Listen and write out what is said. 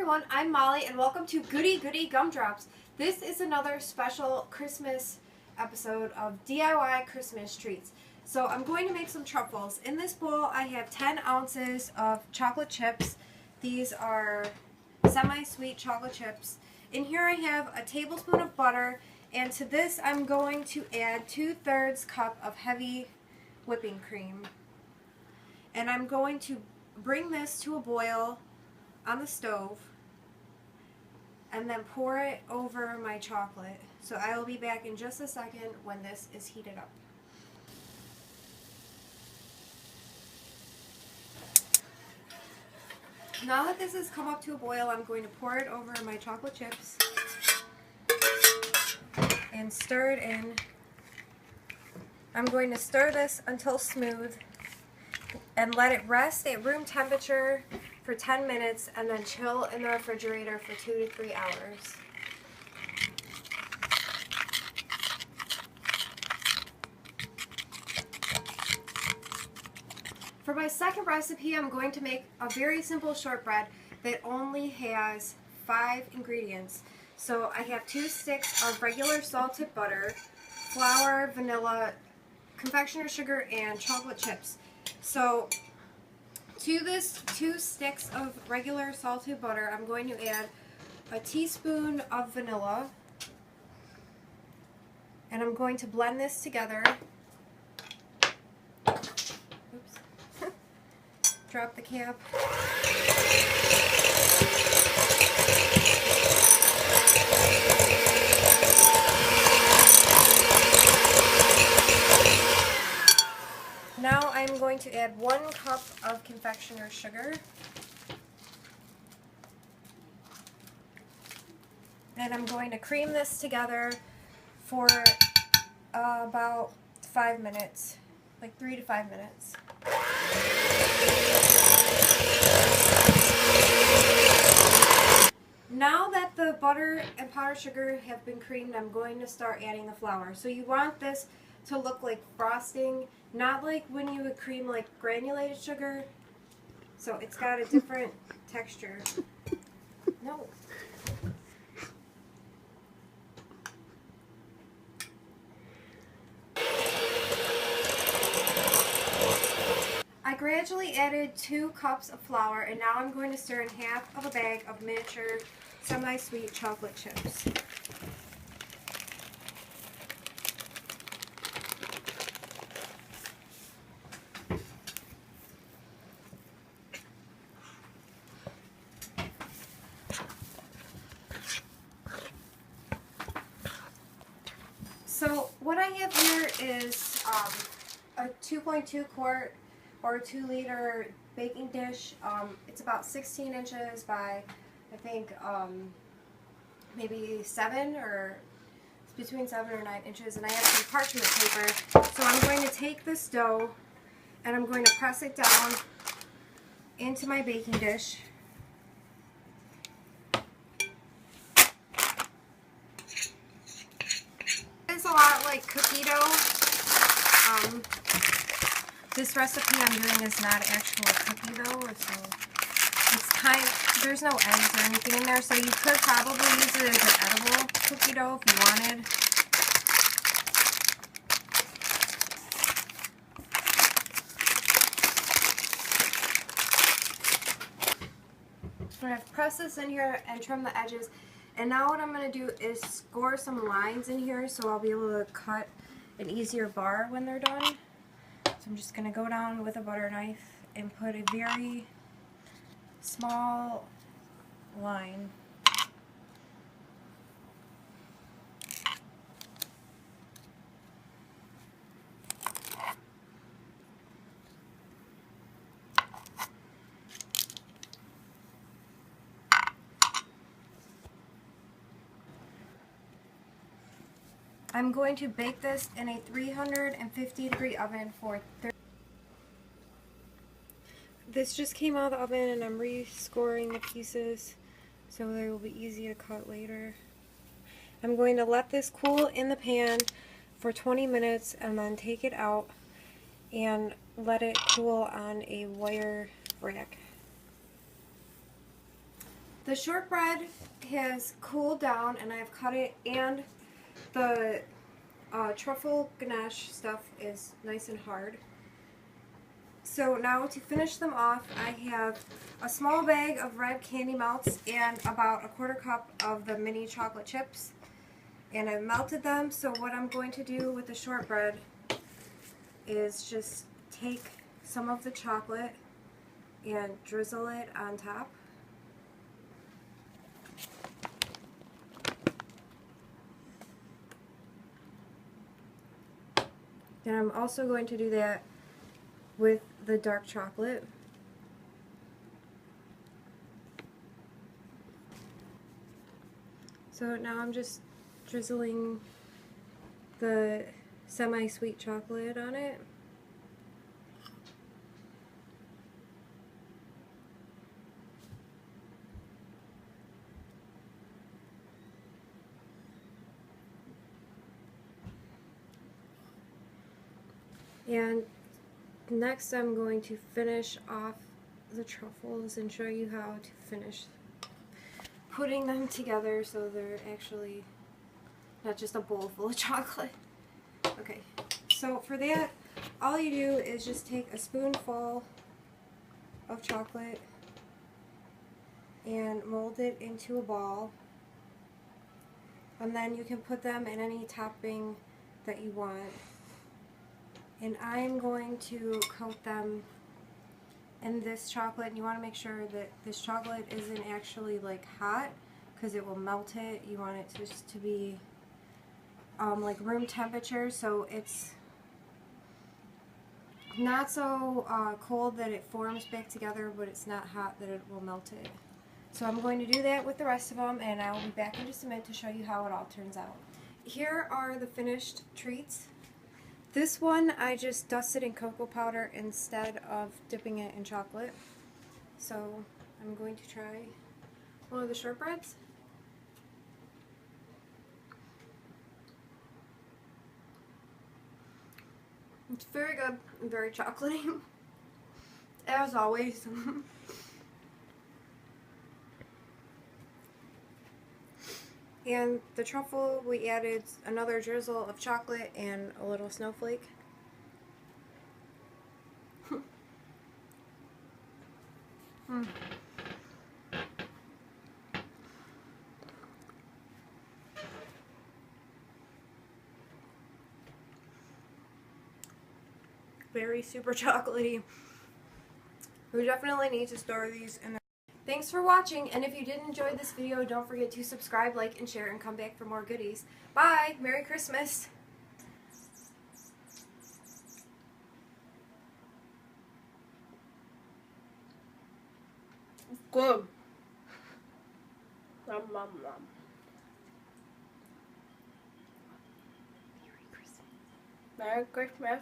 everyone, I'm Molly and welcome to Goody Goody Gumdrops. This is another special Christmas episode of DIY Christmas treats. So I'm going to make some truffles. In this bowl I have 10 ounces of chocolate chips. These are semi-sweet chocolate chips. In here I have a tablespoon of butter, and to this I'm going to add 2/3 cup of heavy whipping cream. And I'm going to bring this to a boil on the stove and then pour it over my chocolate. So I will be back in just a second when this is heated up. Now that this has come up to a boil, I'm going to pour it over my chocolate chips and stir it in. I'm going to stir this until smooth and let it rest at room temperature for 10 minutes and then chill in the refrigerator for 2 to 3 hours. For my second recipe, I'm going to make a very simple shortbread that only has 5 ingredients. So I have 2 sticks of regular salted butter, flour, vanilla, confectioner sugar, and chocolate chips. So to this 2 sticks of regular salted butter, I'm going to add a teaspoon of vanilla, and I'm going to blend this together. Oops. Drop the cap. Now I'm going to add 1 cup of confectioner sugar. And I'm going to cream this together for about 5 minutes, like 3 to 5 minutes. Now that the butter and powdered sugar have been creamed, I'm going to start adding the flour. So you want this to look like frosting, not like when you would cream like granulated sugar. So it's got a different texture. No. I gradually added 2 cups of flour, and now I'm going to stir in half of a bag of miniature semi-sweet chocolate chips. So what I have here is a 2.2 quart or 2 liter baking dish. It's about 16 inches by, I think, maybe 7 or between 7 or 9 inches, and I have some parchment paper. So I'm going to take this dough and I'm going to press it down into my baking dish. It's a lot like cookie dough. This recipe I'm doing is not actual cookie dough, so it's there's no eggs or anything in there, so you could probably use it as an edible cookie dough if you wanted. I'm going to press this in here and trim the edges. And now what I'm going to do is score some lines in here so I'll be able to cut an easier bar when they're done. So I'm just going to go down with a butter knife and put a very small line. I'm going to bake this in a 350-degree oven for 30 minutes. This just came out of the oven and I'm rescoring the pieces so they will be easy to cut later. I'm going to let this cool in the pan for 20 minutes and then take it out and let it cool on a wire rack. The shortbread has cooled down and I've cut it, and the truffle ganache stuff is nice and hard. So now to finish them off, I have a small bag of red candy melts and about a 1/4 cup of the mini chocolate chips. And I've melted them, so what I'm going to do with the shortbread is just take some of the chocolate and drizzle it on top. And I'm also going to do that with the dark chocolate. So now I'm just drizzling the semi-sweet chocolate on it. And next I'm going to finish off the truffles and show you how to finish putting them together so they're actually not just a bowl full of chocolate. Okay, so for that, all you do is just take a spoonful of chocolate and mold it into a ball, and then you can put them in any topping that you want. And I'm going to coat them in this chocolate, and you want to make sure that this chocolate isn't actually like hot because it will melt it. You want it just to be like room temperature, so it's not so cold that it forms back together, but it's not hot that it will melt it. So I'm going to do that with the rest of them, and I will be back in just a minute to show you how it all turns out. Here are the finished treats. This one I just dusted in cocoa powder instead of dipping it in chocolate. So I'm going to try one of the shortbreads. It's very good and very chocolatey, as always. And the truffle, we added another drizzle of chocolate and a little snowflake. Very super chocolatey. We definitely need to store these in the... Thanks for watching, and if you did enjoy this video, don't forget to subscribe, like, and share, and come back for more goodies. Bye! Merry Christmas! Good. Nom, nom, nom. Merry Christmas. Merry Christmas.